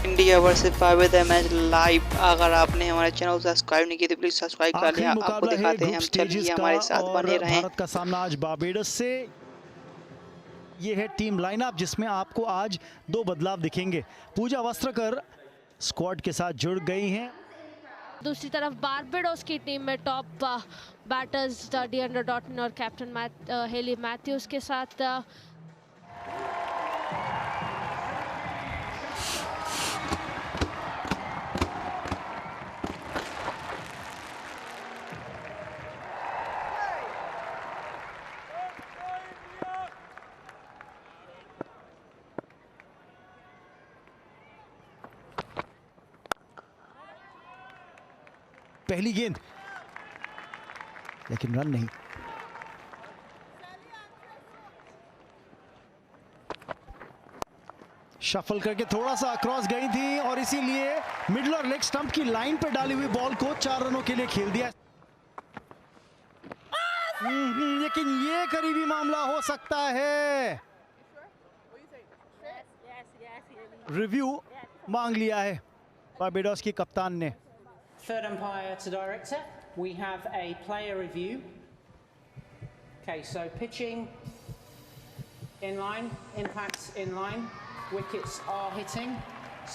India versus Pakistan match live. अगर आपने हमारे चैनल को सब्सक्राइब नहीं किया तो प्लीज सब्सक्राइब कर लें। आपको दिखाते हैं हम, चलिए हमारे साथ बने रहें। भारत का सामना आज बारबाडोस से। ये है टीम लाइनअप जिसमें आपको आज दो बदलाव दिखेंगे। पूजा वस्त्रकर स्क्वाड के साथ जुड़ गई हैं। दूसरी तरफ बारबाडोस की टीम में टॉप बैटर्स डिएंड्रे डॉटन और कैप्टन हेली मैथ्यूज के साथ पहली गेंद, लेकिन रन नहीं। शफल करके थोड़ा सा क्रॉस गई थी और इसीलिए मिडल और लेग स्टंप की लाइन पे डाली हुई बॉल को 4 रनों के लिए खेल दिया। लेकिन ये करीबी मामला हो सकता है। रिव्यू मांग लिया है बारबाडोस की कप्तान ने। Third umpire to director, we have a player review. Okay, so pitching in line, impacts in line, wickets are hitting.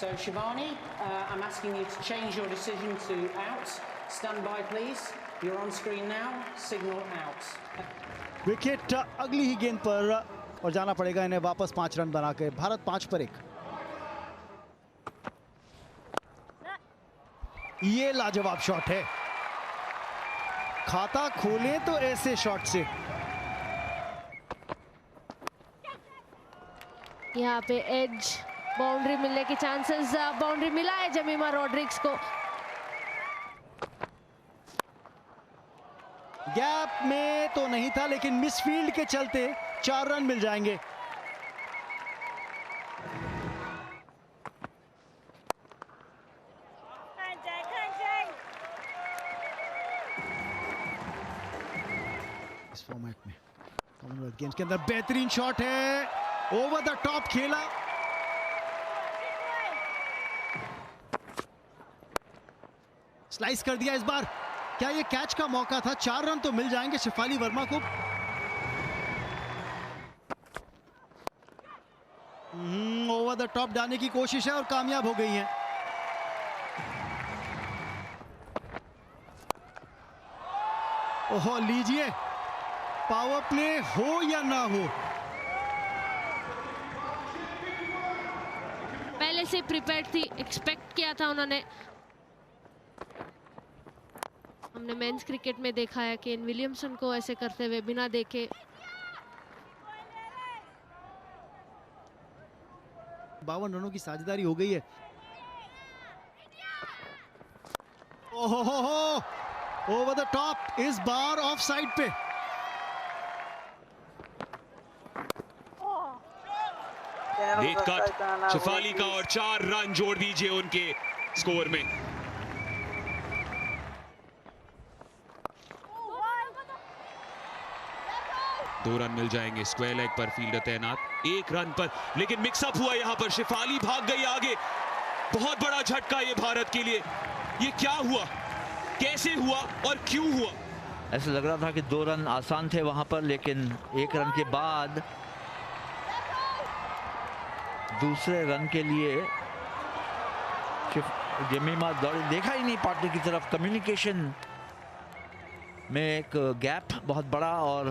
So Shivani, I'm asking you to change your decision to out. Stand by please. You're on screen now. Signal out. Wicket अगली ही गेंद पर और जाना पड़ेगा इन्हें वापस 5 run बनाकर। भारत 5 पर 1। ये लाजवाब शॉट है। खाता खोलें तो ऐसे शॉट से। यहाँ पे एज बाउंड्री मिलने की चांसेस, बाउंड्री मिला है जमीमा रॉड्रिग्स को। गैप में तो नहीं था, लेकिन मिसफील्ड के चलते 4 रन मिल जाएंगे। इस फॉर्मेट में कॉमनवेल्थ गेम्स के अंदर बेहतरीन शॉट है, ओवर द टॉप खेला। स्लाइस कर दिया इस बार। क्या ये कैच का मौका था? 4 रन तो मिल जाएंगे शेफाली वर्मा को। ओवर द टॉप डालने की कोशिश है और कामयाब हो गई है। ओहो, लीजिए, पावर प्ले हो या ना हो, पहले से प्रिपेयर्ड थी, एक्सपेक्ट किया था उन्होंने। हमने मेंस क्रिकेट में देखा है कि केन विलियमसन को ऐसे करते हुए बिना देखे। 52 रनों की साझेदारी हो गई है। ओहो, ओवर द टॉप, इस बार ऑफ साइड पे। नेट कट शेफाली का और 4 रन जोड़ दीजिए उनके स्कोर में। दो रन मिल जाएंगे। स्क्वायर लेग पर फील्डर तैनात 1 रन पर, लेकिन मिक्सअप हुआ यहां पर। शेफाली भाग गई आगे। बहुत बड़ा झटका ये भारत के लिए। ये क्या हुआ, कैसे हुआ और क्यों हुआ? ऐसा लग रहा था कि 2 रन आसान थे वहां पर, लेकिन 1 रन के बाद दूसरे रन के लिए जमीमा दौड़ी, देखा ही नहीं पार्टनर की तरफ। कम्युनिकेशन में एक गैप बहुत बड़ा और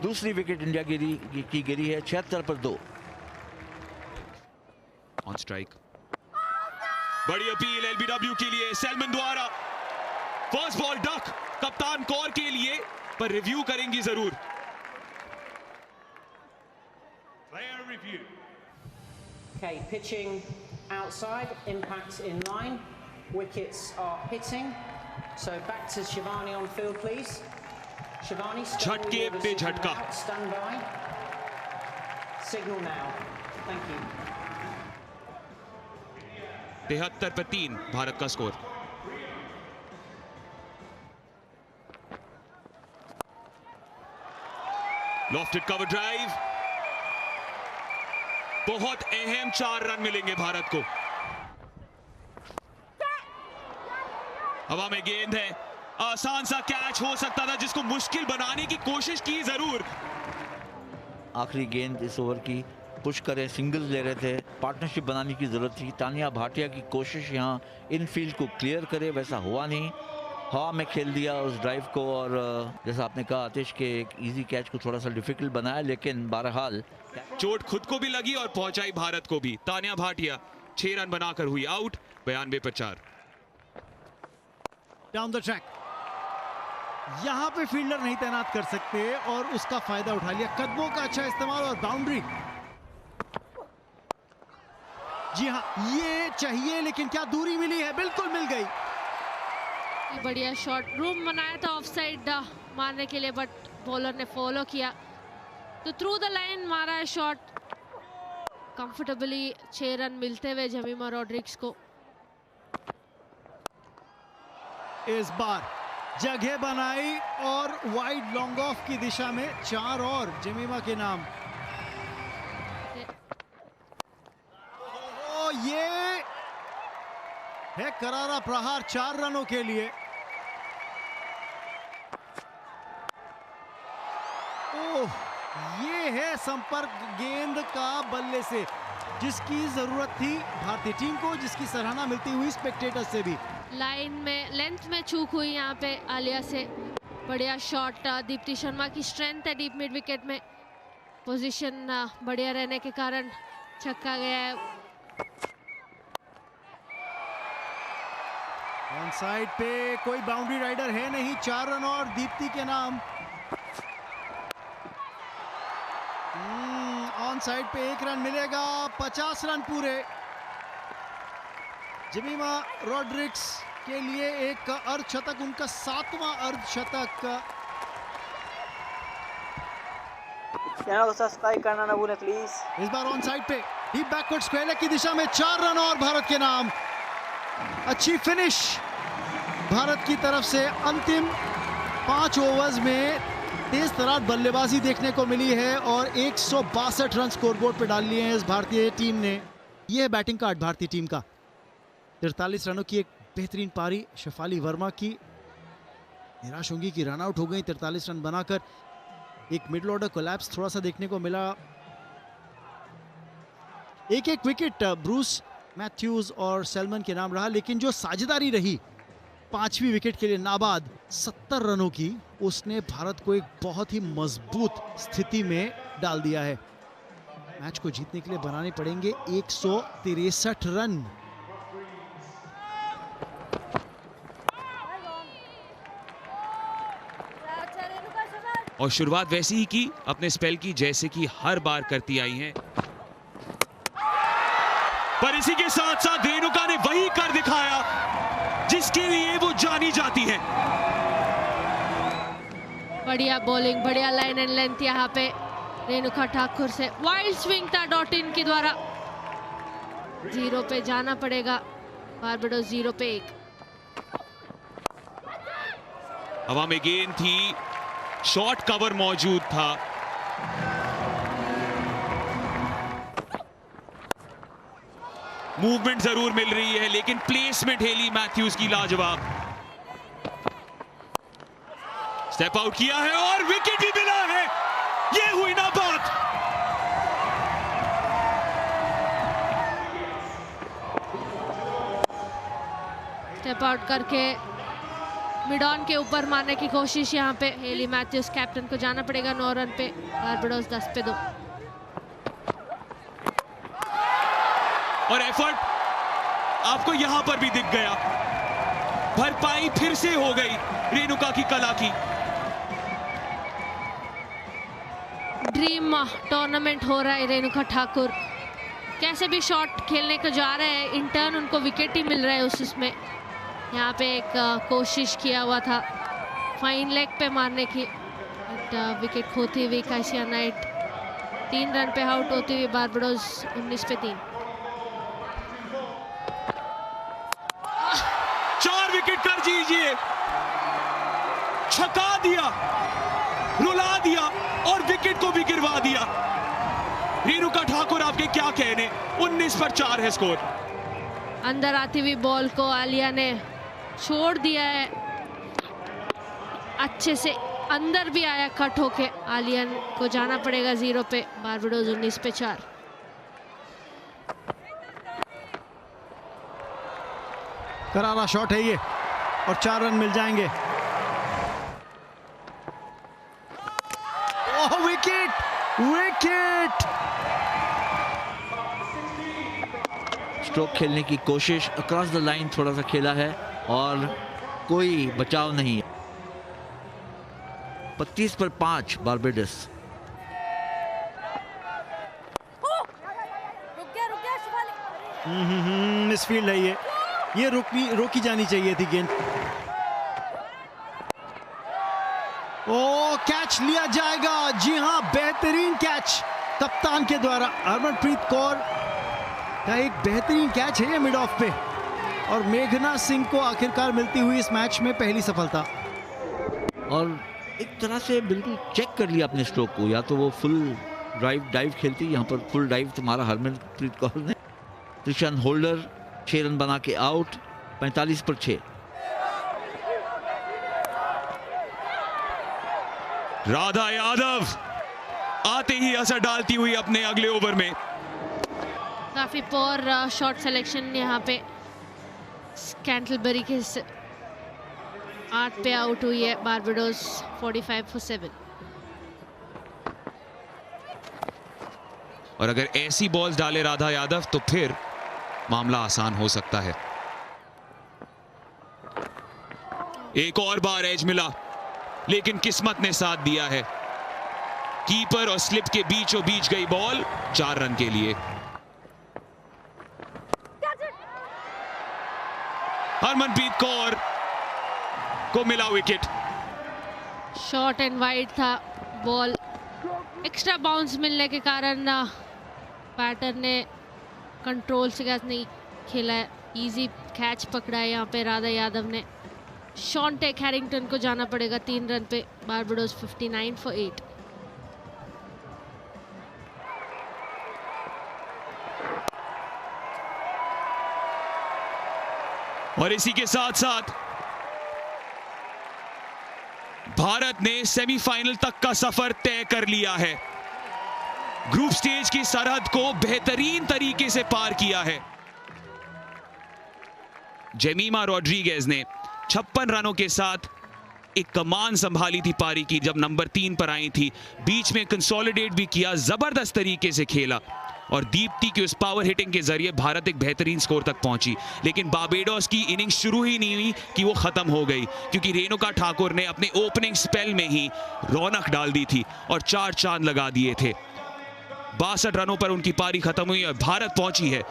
दूसरी विकेट इंडिया की गिरी है 76 पर 2। ऑन स्ट्राइक, बड़ी अपील एलबीडब्ल्यू के लिए सैलमन द्वारा। फर्स्ट बॉल डक, कप्तान कौर के लिए, पर रिव्यू करेंगी जरूर। Player review. Okay, pitching outside, impacts in line, wickets are hitting. So back to Shivani on field, please. Shivani, झटके पे झटका। Stand by. Signal now. Thank you. 73 पर 3 भारत का स्कोर। लॉफ्टेड कवर ड्राइव, बहुत अहम 4 रन मिलेंगे भारत को। हवा में गेंद है, आसान सा कैच हो सकता था जिसको मुश्किल बनाने की कोशिश की जरूर। आखिरी गेंद इस ओवर की पुश करे, सिंगल ले रहे थे, पार्टनरशिप बनाने की जरूरत थी। तानिया भाटिया की कोशिश यहाँ इनफील्ड को क्लियर करे, वैसा हुआ नहीं। हवा में खेल दिया उस ड्राइव को और जैसा आपने कहा आतिश के एक इजी कैच को थोड़ा सा डिफिकल्ट बनाया, लेकिन बहरहाल चोट खुद को भी लगी और पहुंचाई भारत को भी। तानिया भाटिया 6 रन बनाकर हुई आउट, 92 पर 4। डाउन द ट्रैक, यहां पे फील्डर नहीं तैनात कर सकते और उसका फायदा उठा लिया। कदमों का अच्छा इस्तेमाल और बाउंड्री। जी हाँ, ये चाहिए, लेकिन क्या दूरी मिली है? बिल्कुल मिल गई। बढ़िया शॉट, रूम बनाया था ऑफसाइड मारने के लिए, बट बॉलर ने फॉलो किया तो थ्रू द लाइन मारा है शॉट। कंफर्टेबली 6 रन मिलते हुए जमीमा रॉड्रिग्स को। इस बार जगह बनाई और वाइड लॉन्ग ऑफ की दिशा में 4 और जमीमा के नाम। ओ, ये है करारा प्रहार 4 रनों के लिए। ओह, ये है संपर्क गेंद का बल्ले से, जिसकी जरूरत थी भारतीय टीम को, जिसकी सराहना मिलती हुई स्पेक्टेटर से भी। लाइन में लेंथ में चूक हुई यहाँ पे आलिया से। बढ़िया शॉट, दीप्ति शर्मा की स्ट्रेंथ है डीप मिड विकेट में। पोजीशन बढ़िया रहने के कारण छक्का गया है। ऑन साइड पे कोई बाउंड्री राइडर है नहीं, 4 रन और दीप्ति के नाम। ऑन साइड पे 1 रन मिलेगा, 50 रन पूरे। जमीमा रॉड्रिग्स के लिए एक अर्धशतक, उनका 7वां अर्धशतक। चैनल को सब्सक्राइब करना ना भूलें प्लीज। इस बार ऑन साइड पे डीप बैकवर्ड स्क्वायर लेग की दिशा में 4 रन और भारत के नाम। अच्छी फिनिश भारत की तरफ से। अंतिम 5 ओवर्स में तेज तरार बल्लेबाजी देखने को मिली है और 162 रन स्कोरबोर्ड पे डाल लिए हैं इस भारतीय टीम ने। यह है बैटिंग कार्ड भारतीय टीम का। 43 रनों की एक बेहतरीन पारी शेफाली वर्मा की। निराश होंगी कि रन आउट हो गई 43 रन बनाकर। एक मिडल ऑर्डर कोलैप्स थोड़ा सा देखने को मिला। एक विकेट ब्रूस मैथ्यूज और सेल्मन के नाम रहा, लेकिन जो साझेदारी रही 5वीं विकेट के लिए नाबाद 70 रनों की, उसने भारत को एक बहुत ही मजबूत स्थिति में डाल दिया है। मैच को जीतने के लिए बनाने पड़ेंगे 163 रन। और शुरुआत वैसी ही की अपने स्पेल की जैसे कि हर बार करती आई हैं। पर इसी के साथ साथ रेणुका ने वही कर दिखाया जिसके लिए वो जानी जाती है। बढ़िया बॉलिंग, बढ़िया लाइन एंड लेंथ यहाँ पे रेणुका ठाकुर से। वाइल्ड स्विंग था डॉटिन के द्वारा। 0 पे जाना पड़ेगा, बारबाडोस 0 पे 1। हवा में गेंद थी, शॉर्ट कवर मौजूद था। मूवमेंट जरूर मिल रही है, लेकिन प्लेसमेंट हेली मैथ्यूज की लाजवाब। स्टेप आउट किया है और विकेट भी मिला है। ये हुई ना बात। स्टेप आउट करके मिड ऑन के ऊपर मारने की कोशिश यहाँ पे हेली मैथ्यूज। कैप्टन को जाना पड़ेगा 9 रन पे, बारबाडोस 10 पे 2। और एफर्ट आपको यहां पर भी दिख गया। भरपाई फिर से हो गई रेणुका की कला की। ड्रीम टूर्नामेंट हो रहा है रेणुका ठाकुर। कैसे भी शॉट खेलने को जा रहे हैं, इंटर्न उनको विकेट ही मिल रहा है उसमें। यहाँ पे एक कोशिश किया हुआ था फाइन लेग पे मारने की, बट विकेट खोती हुई काशिया नाइट 3 रन पे आउट होती हुई बारबाडोस 19 पे 3। 4 विकेट कर दीजिए, छका दिया, रुला दिया और विकेट को भी गिरवा दिया। रेणुका ठाकुर आपके क्या कहने। 19 पर 4 है स्कोर। अंदर आती हुई बॉल को आलिया ने छोड़ दिया है, अच्छे से अंदर भी आया कट होके। आलियन को जाना पड़ेगा 0 पे, बारबाडोस 19 पे 4। करारा शॉट है ये और 4 रन मिल जाएंगे। ओह विकेट, विकेट! स्ट्रोक खेलने की कोशिश, अक्रॉस द लाइन थोड़ा सा खेला है और कोई बचाव नहीं। 32 पर 5 बारबाडोस। मिसफील्ड है ये रोकी जानी चाहिए थी गेंद। ओ कैच लिया जाएगा, जी हां, बेहतरीन कैच कप्तान के द्वारा। हरमनप्रीत कौर का एक बेहतरीन कैच है ये मिड ऑफ पे, और मेघना सिंह को आखिरकार मिलती हुई इस मैच में पहली सफलता। और एक तरह से बिल्कुल चेक कर लिया अपने स्ट्रोक को, या तो वो फुल डाइव खेलती, यहाँ पर फुल डाइव तुम्हारा हरमनप्रीत कौर ने। त्रिशन होल्डर 6 रन बना के आउट, 45 पर 6। राधा यादव आते ही असर डालती हुई अपने अगले ओवर में। काफी पोर शॉट सिलेक्शन यहाँ पे कैंटलबरी के 8 पे आउट हुई है बारबाडोस 45 for 7। और अगर ऐसी बॉल्स डाले राधा यादव तो फिर मामला आसान हो सकता है। एक और बार एज मिला, लेकिन किस्मत ने साथ दिया है। कीपर और स्लिप के बीचों बीच गई बॉल 4 रन के लिए। हरमनप्रीत कौर को मिला विकेट। शॉर्ट एंड वाइड था बॉल, एक्स्ट्रा बाउंस मिलने के कारण बैटर ने कंट्रोल से कैच नहीं खेला है, इजी कैच पकड़ा है यहाँ पे राधा यादव ने। शॉन टेक हैरिंगटन को जाना पड़ेगा 3 रन पे, बारबाडोस 59 for 8। और इसी के साथ साथ भारत ने सेमीफाइनल तक का सफर तय कर लिया है। ग्रुप स्टेज की सरहद को बेहतरीन तरीके से पार किया है। जेमिमा रोड्रिगेज ने 56 रनों के साथ एक कमान संभाली थी पारी की, जब नंबर 3 पर आई थी। बीच में कंसोलिडेट भी किया, जबरदस्त तरीके से खेला, और दीप्ति की उस पावर हिटिंग के जरिए भारत एक बेहतरीन स्कोर तक पहुंची। लेकिन बारबाडोस की इनिंग्स शुरू ही नहीं हुई कि वो खत्म हो गई, क्योंकि रेणुका ठाकुर ने अपने ओपनिंग स्पेल में ही रौनक डाल दी थी और 4 चांद लगा दिए थे। 62 रनों पर उनकी पारी खत्म हुई और भारत पहुंची है